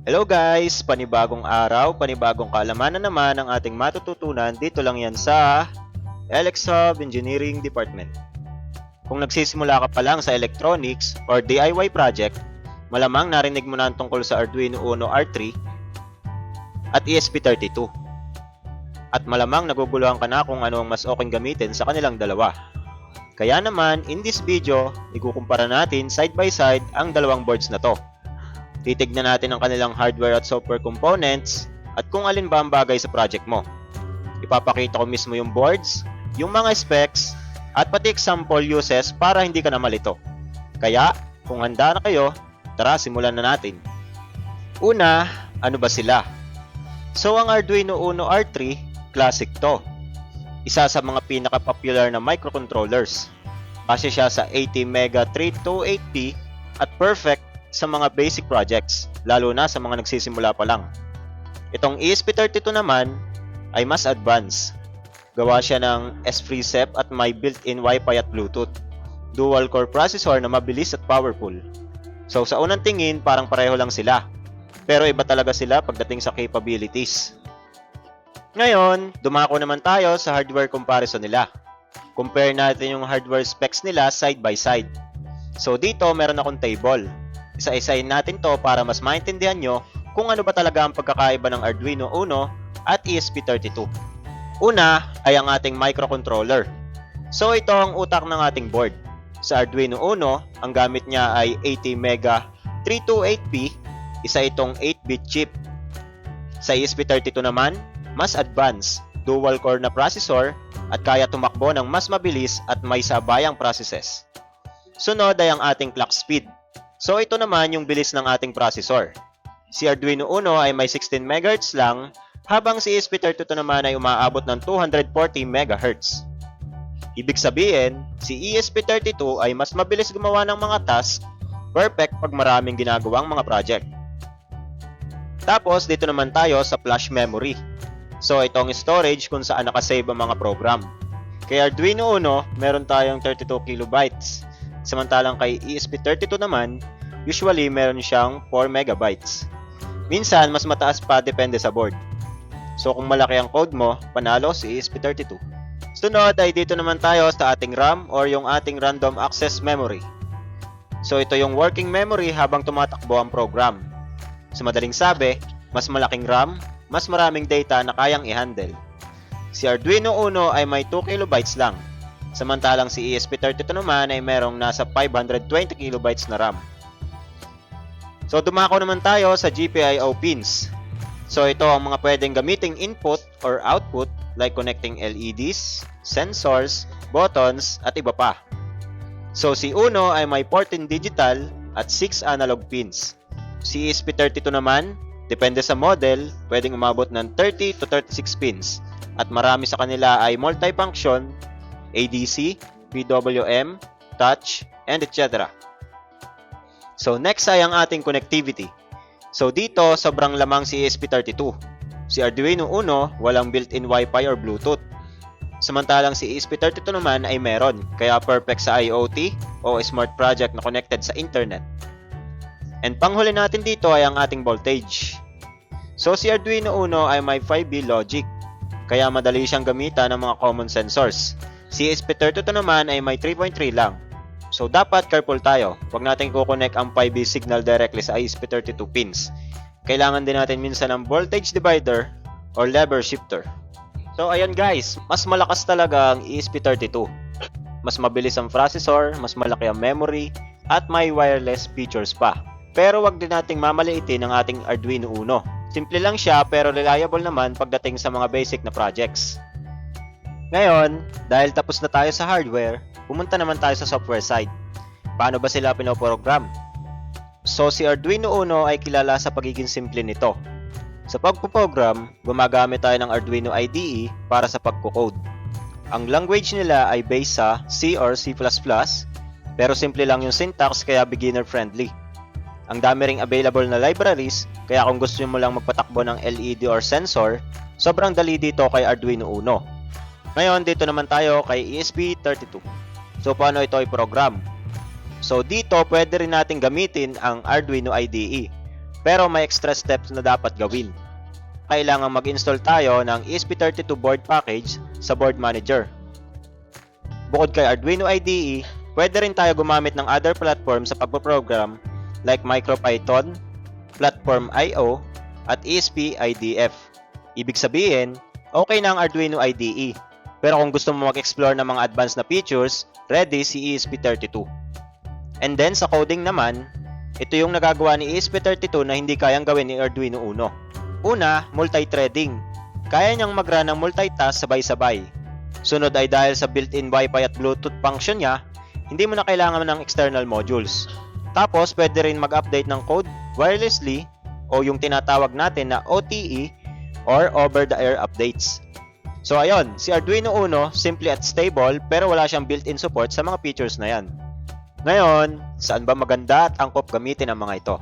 Hello guys! Panibagong araw, panibagong kaalaman na naman ang ating matututunan dito lang yan sa LX Hub Engineering Department. Kung nagsisimula ka pa lang sa electronics or DIY project, malamang narinig mo na ang tungkol sa Arduino Uno R3 at ESP32. At malamang naguguluhan ka na kung ano ang mas okay gamitin sa kanilang dalawa. Kaya naman, in this video, ikukumpara natin side by side ang dalawang boards na to. Titignan natin ang kanilang hardware at software components at kung alin ba ang bagay sa project mo. Ipapakita ko mismo yung boards, yung mga specs, at pati example uses para hindi ka na malito. Kaya, kung handa na kayo, tara simulan na natin. Una, ano ba sila? So ang Arduino Uno R3, classic to. Isa sa mga pinaka-popular na microcontrollers. Kasi siya sa 80 Mega 3280p at perfect sa mga basic projects, lalo na sa mga nagsisimula pa lang. Itong ESP32 naman ay mas advanced. Gawa siya ng S-FreeCep at may built-in Wi-Fi at Bluetooth. Dual-core processor na mabilis at powerful. So sa unang tingin, parang pareho lang sila. Pero iba talaga sila pagdating sa capabilities. Ngayon, dumako naman tayo sa hardware comparison nila. Compare natin yung hardware specs nila side by side. So dito meron akong table. Isa-isahin natin to para mas maintindihan nyo kung ano ba talaga ang pagkakaiba ng Arduino Uno at ESP32. Una ay ang ating microcontroller. So ito ang utak ng ating board. Sa Arduino Uno, ang gamit niya ay 80 Mega 328p, isa itong 8-bit chip. Sa ESP32 naman, mas advanced, dual-core na processor at kaya tumakbo ng mas mabilis at may sabayang processes. Sunod ay ang ating clock speed. So ito naman yung bilis ng ating processor. Si Arduino Uno ay may 16 MHz lang, habang si ESP32 naman ay umaabot ng 240 MHz. Ibig sabihin, si ESP32 ay mas mabilis gumawa ng mga task, perfect pag maraming ginagawang mga project. Tapos dito naman tayo sa flash memory. So itong storage kung saan nakasave ang mga program. Kay Arduino Uno, meron tayong 32 kilobytes. Samantalang kay ESP32 naman, usually meron siyang 4 megabytes. Minsan, mas mataas pa depende sa board. So kung malaki ang code mo, panalo si ESP32. Sunod ay dito naman tayo sa ating RAM or yung ating random access memory. So ito yung working memory habang tumatakbo ang program. Sa madaling sabi, mas malaking RAM, mas maraming data na kayang i-handle. Si Arduino Uno ay may 2 kilobytes lang. Samantalang si ESP32 naman ay merong nasa 520 kilobytes na RAM. So dumako naman tayo sa GPIO pins. So ito ang mga pwedeng gamiting input or output like connecting LEDs, sensors, buttons at iba pa. So si Uno ay may 14 digital at 6 analog pins. Si ESP32 naman, depende sa model, pwedeng umabot ng 30 to 36 pins. At marami sa kanila ay multifunction, ADC, PWM, touch, and etc. So next ay ang ating connectivity. So dito, sobrang lamang si ESP32. Si Arduino Uno, walang built-in Wi-Fi or Bluetooth. Samantalang si ESP32 naman ay meron, kaya perfect sa IoT o smart project na connected sa internet. And panghuli natin dito ay ang ating voltage. So si Arduino Uno ay may 5V logic, kaya madali siyang gamitan ng mga common sensors. Si ESP32 naman ay may 3.3 lang. So dapat careful tayo, huwag natin kukonek ang 5V signal directly sa ESP32 pins. Kailangan din natin minsan ng voltage divider or lever shifter. So ayan guys, mas malakas talaga ang ESP32. Mas mabilis ang processor, mas malaki ang memory, at may wireless features pa. Pero wag din nating mamaliitin ang ating Arduino Uno. Simple lang siya pero reliable naman pagdating sa mga basic na projects. Ngayon, dahil tapos na tayo sa hardware, pumunta naman tayo sa software side. Paano ba sila pinoprogram? So si Arduino Uno ay kilala sa pagiging simple nito. Sa pagpo-program, gumagamit tayo ng Arduino IDE para sa pagko-code. Ang language nila ay based sa C or C++, pero simple lang yung syntax kaya beginner friendly. Ang dami ring available na libraries, kaya kung gusto mo lang magpatakbo ng LED or sensor, sobrang dali dito kay Arduino Uno. Ngayon, dito naman tayo kay ESP32. So, paano ito i-program? So, dito pwede rin natin gamitin ang Arduino IDE. Pero may extra steps na dapat gawin. Kailangan mag-install tayo ng ESP32 board package sa Board Manager. Bukod kay Arduino IDE, pwede rin tayo gumamit ng other platform sa pagpo-program like MicroPython, Platform.io, at ESP-IDF. Ibig sabihin, okay na ang Arduino IDE. Pero kung gusto mo mag-explore ng mga advanced na features, ready si ESP32. And then sa coding naman, ito yung nagagawa ni ESP32 na hindi kayang gawin ni Arduino Uno. Una, multi-threading. Kaya niyang mag-run ng multitask sabay-sabay. Sunod ay dahil sa built-in Wi-Fi at Bluetooth function niya, hindi mo na kailangan ng external modules. Tapos, pwede rin mag-update ng code wirelessly o yung tinatawag natin na OTE or over-the-air updates. So ayun, si Arduino Uno, simple at stable pero wala siyang built-in support sa mga features na yan. Ngayon, saan ba maganda at angkop gamitin ang mga ito?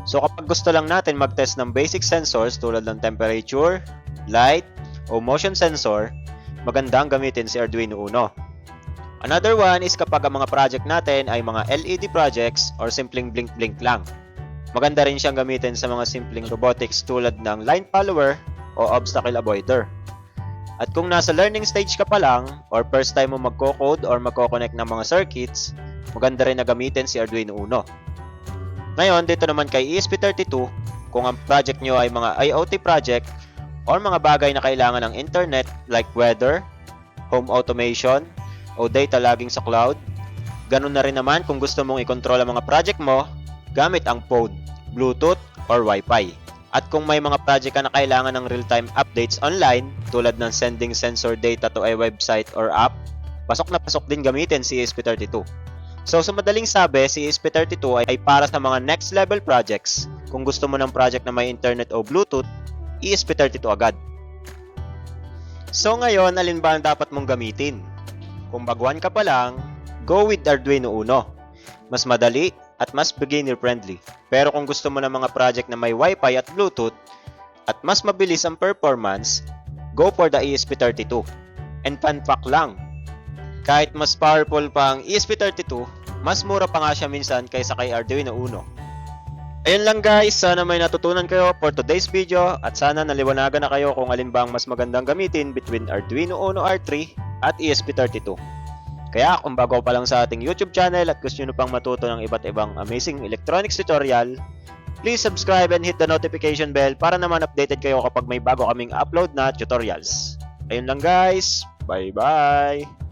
So kapag gusto lang natin mag-test ng basic sensors tulad ng temperature, light, o motion sensor, maganda ang gamitin si Arduino Uno. Another one is kapag ang mga project natin ay mga LED projects or simpleng blink-blink lang. Maganda rin siyang gamitin sa mga simpleng robotics tulad ng line follower o obstacle avoider. At kung nasa learning stage ka pa lang or first time mo magko-code or magko-connect ng mga circuits, maganda rin na gamitin si Arduino Uno. Ngayon, dito naman kay ESP32, kung ang project nyo ay mga IoT project or mga bagay na kailangan ng internet like weather, home automation, o data logging sa cloud, ganun na rin naman kung gusto mong i-control ang mga project mo gamit ang Pod, Bluetooth, or Wi-Fi. At kung may mga project ka na kailangan ng real-time updates online tulad ng sending sensor data to a website or app, pasok na pasok din gamitin si ESP32. So sa madaling sabi, si ESP32 ay para sa mga next level projects. Kung gusto mo ng project na may internet o Bluetooth, ESP32 agad. So ngayon, alin ba ang dapat mong gamitin? Kung baguhan ka pa lang, go with Arduino Uno. Mas madali at mas beginner friendly. Pero kung gusto mo ng mga project na may Wi-Fi at Bluetooth at mas mabilis ang performance, go for the ESP32. And fun fact lang, kahit mas powerful pa ang ESP32, mas mura pa nga siya minsan kaysa kay Arduino Uno. Ayun lang guys, sana may natutunan kayo for today's video at sana naliwanagan na kayo kung alin ba ang mas magandang gamitin between Arduino Uno R3 at ESP32. Kaya kung bago pa lang sa ating YouTube channel at gusto nyo pang matuto ng iba't ibang amazing electronics tutorial, please subscribe and hit the notification bell para naman updated kayo kapag may bago kaming upload na tutorials. Ayun lang guys, bye bye!